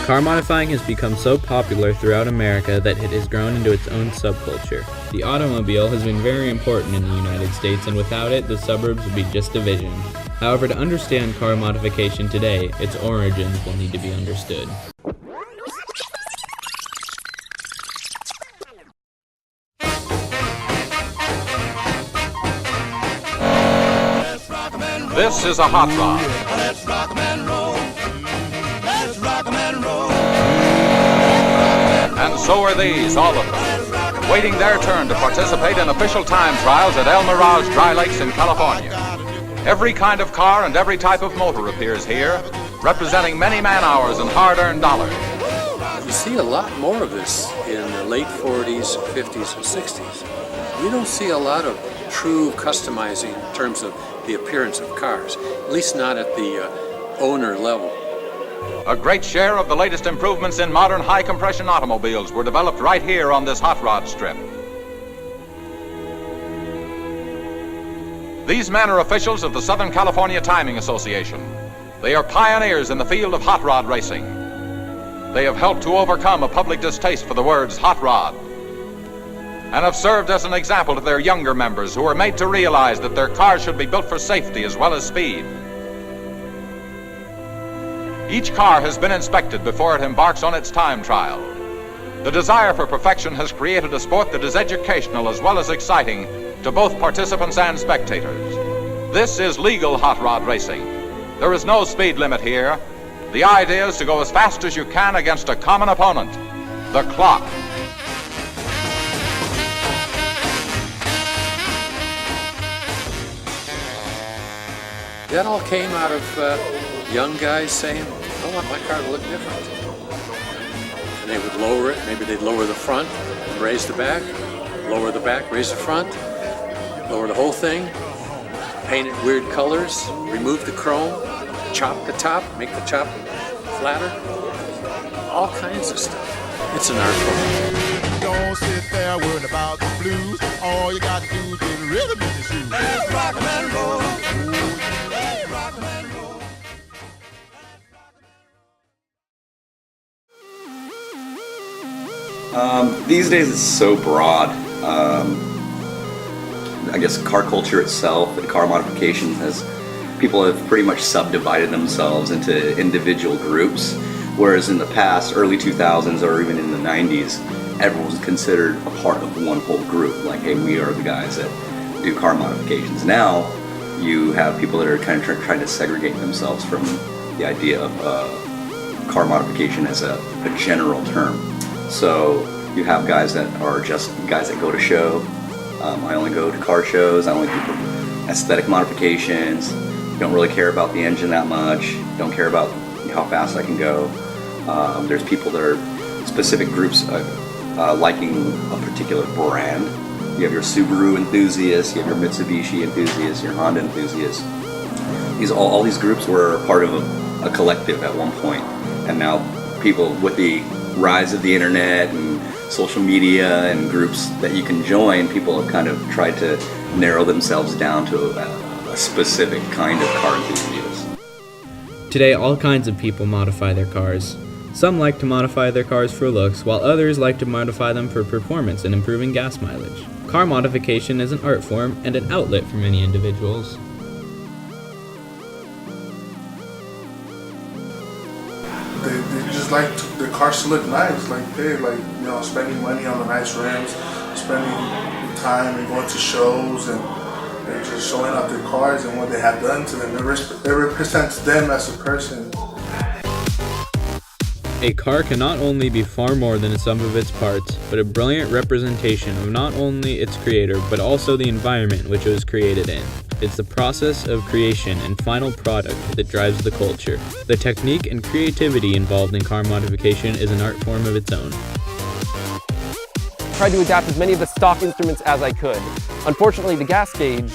Car modifying has become so popular throughout America that it has grown into its own subculture. The automobile has been very important in the United States, and without it, the suburbs would be just a vision. However, to understand car modification today, its origins will need to be understood. This is a hot rod. Let's rock 'em and roll. Let's rock 'em and roll. And so are these, all of them, waiting their turn to participate in official time trials at El Mirage Dry Lakes in California. Every kind of car and every type of motor appears here, representing many man-hours and hard-earned dollars. You see a lot more of this in the late 40s, 50s, and 60s. You don't see a lot of true customizing in terms of the appearance of cars, at least not at the owner level. A great share of the latest improvements in modern high-compression automobiles were developed right here on this hot rod strip. These men are officials of the Southern California Timing Association. They are pioneers in the field of hot rod racing. They have helped to overcome a public distaste for the words hot rod, and have served as an example to their younger members who are made to realize that their cars should be built for safety as well as speed. Each car has been inspected before it embarks on its time trial. The desire for perfection has created a sport that is educational as well as exciting to both participants and spectators. This is legal hot rod racing. There is no speed limit here. The idea is to go as fast as you can against a common opponent, the clock. That all came out of young guys saying, I want my car to look different. And they would lower it, maybe they'd lower the front and raise the back, lower the back, raise the front, lower the whole thing, paint it weird colors, remove the chrome, chop the top, make the top flatter, all kinds of stuff. It's an art form. Don't sit there worrying about the blues. All you got to do is get rhythm in your shoes. Let's rock 'em and roll. Let's rock 'em and roll. These days it's so broad. I guess car culture itself and car modification people have pretty much subdivided themselves into individual groups, whereas in the past, early 2000s or even in the 90s, everyone was considered a part of one whole group. Like, hey, we are the guys that do car modifications. Now, you have people that are kind of trying to segregate themselves from the idea of car modification as a general term. So you have guys that are just guys that go to show. I only go to car shows. I only do aesthetic modifications. Don't really care about the engine that much. Don't care about how fast I can go. There's people that are specific groups liking a particular brand. You have your Subaru enthusiasts, you have your Mitsubishi enthusiasts, your Honda enthusiasts. All these groups were part of a collective at one point, and now people, with the rise of the internet and social media and groups that you can join, people have kind of tried to narrow themselves down to a specific kind of car enthusiast. Today, all kinds of people modify their cars. Some like to modify their cars for looks, while others like to modify them for performance and improving gas mileage. Car modification is an art form and an outlet for many individuals. They just like the cars to look nice, like spending money on the nice rims, spending time and going to shows and just showing off their cars and what they have done to them. It represents them as a person. A car can not only be far more than the sum of its parts, but a brilliant representation of not only its creator, but also the environment which it was created in. It's the process of creation and final product that drives the culture. The technique and creativity involved in car modification is an art form of its own. Tried to adapt as many of the stock instruments as I could. Unfortunately, the gas gauge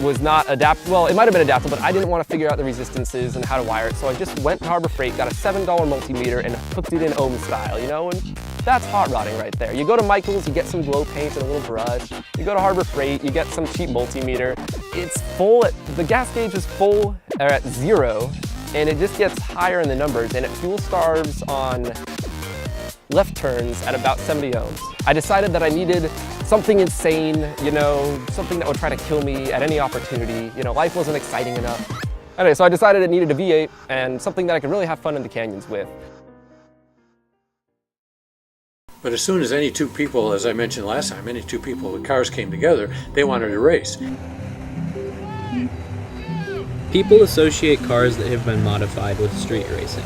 was not adaptable. Well, it might have been adaptable, but I didn't want to figure out the resistances and how to wire it, so I just went to Harbor Freight, got a $7 multimeter, and hooked it in ohm style, and that's hot rodding right there. You go to Michael's, you get some glow paint and a little brush. You go to Harbor Freight, you get some cheap multimeter. It's full, the gas gauge is full, or at 0, and it just gets higher in the numbers, and it fuel starves on left turns at about 70 ohms. I decided that I needed something insane, you know, something that would try to kill me at any opportunity. You know, life wasn't exciting enough. Anyway, so I decided it needed a V8 and something that I could really have fun in the canyons with. But as soon as any two people, as I mentioned last time, any two people with cars came together, they wanted to race. People associate cars that have been modified with street racing,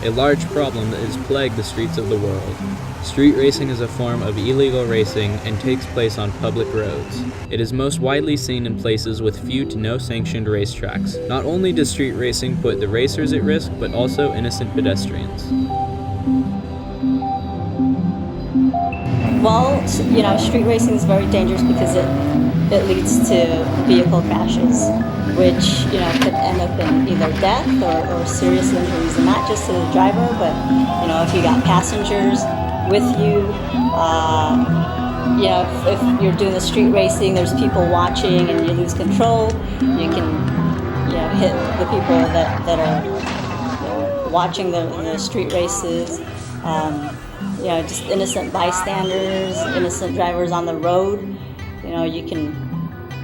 a large problem that has plagued the streets of the world. Street racing is a form of illegal racing and takes place on public roads. It is most widely seen in places with few to no sanctioned racetracks. Not only does street racing put the racers at risk, but also innocent pedestrians. Well, you know, street racing is very dangerous because it leads to vehicle crashes, which, you know, could end up in either death or serious injuries, and not just to the driver, but, you know, if you got passengers with you, you know, if you're doing the street racing, there's people watching and you lose control, you can, you know, hit the people that are, you know, watching the street races. You know, just innocent bystanders, innocent drivers on the road. You know, you can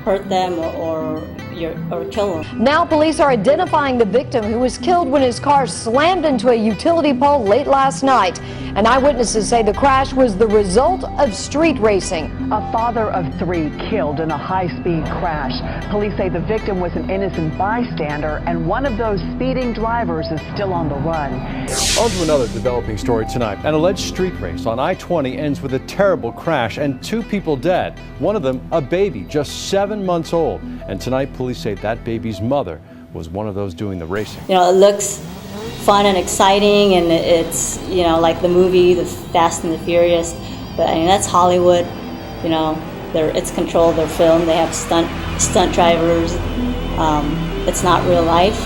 hurt them or kill them. Now police are identifying the victim who was killed when his car slammed into a utility pole late last night. And eyewitnesses say the crash was the result of street racing. A father of 3 killed in a high-speed crash. Police say the victim was an innocent bystander, and one of those speeding drivers is still on the run. On to another developing story tonight. An alleged street race on I-20 ends with a terrible crash and 2 people dead. One of them, a baby, just 7 months old. And tonight, police say that baby's mother was one of those doing the racing. You know, it looks fun and exciting, and it's, you know, like the movie, The Fast and the Furious. But I mean, that's Hollywood. You know, it's controlled. They're filmed. They have stunt drivers. It's not real life.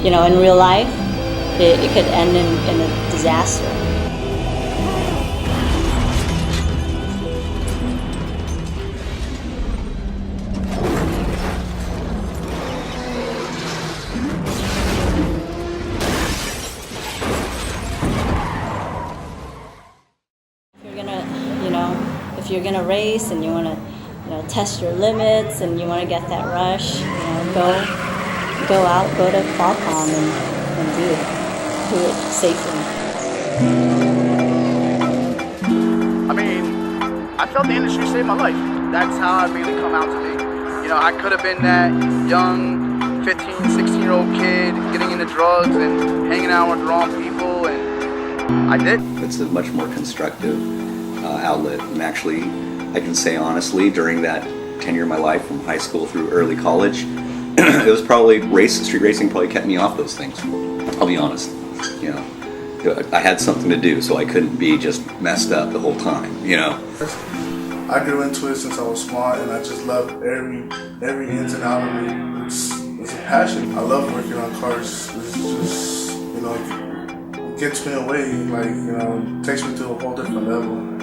You know, in real life, it could end in a disaster. If you're gonna race and you want to, you know, test your limits and you want to get that rush, you know, go out, go to Qualcomm and do it safely. I mean, I felt the industry saved my life. That's how I really come out to be. You know, I could have been that young 15, 16-year-old kid getting into drugs and hanging out with the wrong people, and I did. It's a much more constructive outlet, and actually I can say honestly, during that tenure of my life from high school through early college, it was probably street racing probably kept me off those things. I'll be honest, you know, I had something to do, so I couldn't be just messed up the whole time, you know. I grew into it since I was small, and I just love every ins and out of it. It's a passion. I love working on cars. It's just, you know, it gets me away, like, you know, it takes me to a whole different level.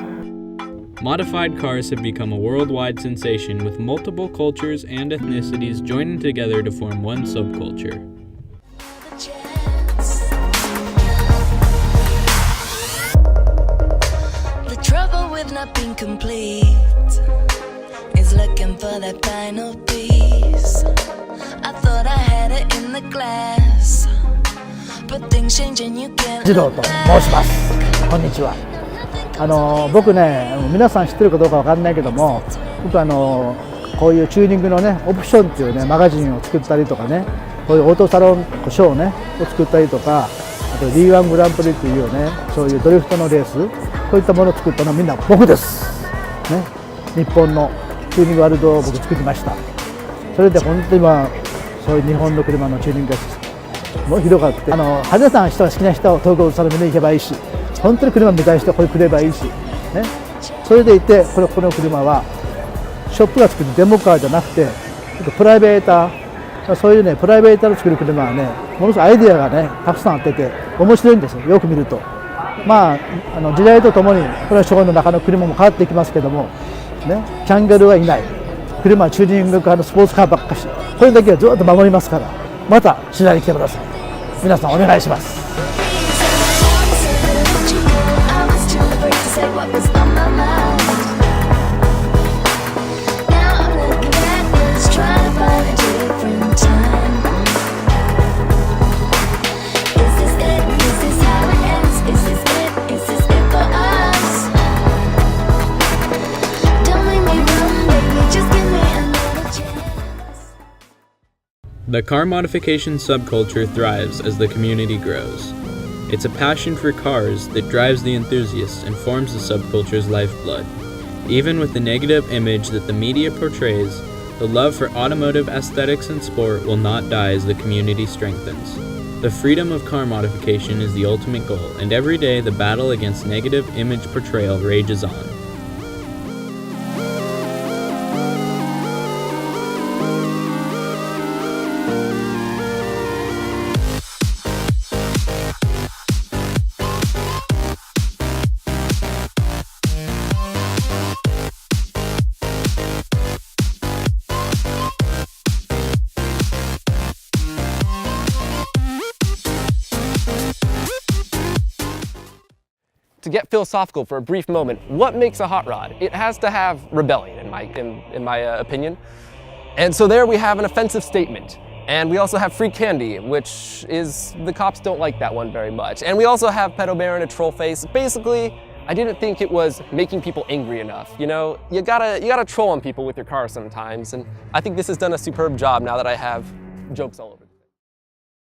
Modified cars have become a worldwide sensation, with multiple cultures and ethnicities joining together to form one subculture. The trouble with not being complete is looking for that final piece. I thought I had it in the glass, but things change and you can't. 児童と申します。こんにちは。僕ね、皆さん知ってるかどうかわかんないけども、僕こういうチューニングのね、オプションっていうね、マガジンを作ったりとかね、こういうオートサロンショーね、を作ったりとか、あと D1 グランプリっていうね、そういうドリフトのレース、そういったものを作ったのはみんな僕です。ね、日本のチューニングワールドを僕作りました。それで本当に今、そういう日本の車のチューニングがもう広がって、派手な人が好きな人は東京サロンに行けばいいし、本当に車見たい人はこれくればいいし、ね、それでいてこの車はショップが作るデモカーじゃなくてプライベーター、そういうねプライベーターを作る車はねものすごいアイデアがねたくさんあってて面白いんですよ、よく見ると。まあ時代とともにこれは昭和の中の車も変わっていきますけども、ね、キャンギャルはいない、車はチューニングカーのスポーツカーばっかし、これだけはずっと守りますから、また取材に来てください。皆さんお願いします。The car modification subculture thrives as the community grows. It's a passion for cars that drives the enthusiasts and forms the subculture's lifeblood. Even with the negative image that the media portrays, the love for automotive aesthetics and sport will not die as the community strengthens. The freedom of car modification is the ultimate goal, and every day the battle against negative image portrayal rages on. To get philosophical for a brief moment, what makes a hot rod? It has to have rebellion, in my opinion. And so there we have an offensive statement. And we also have free candy, which is, the cops don't like that one very much. And we also have Pedo Bear and a troll face. Basically, I didn't think it was making people angry enough. You know, you gotta troll on people with your car sometimes. And I think this has done a superb job now that I have jokes all over.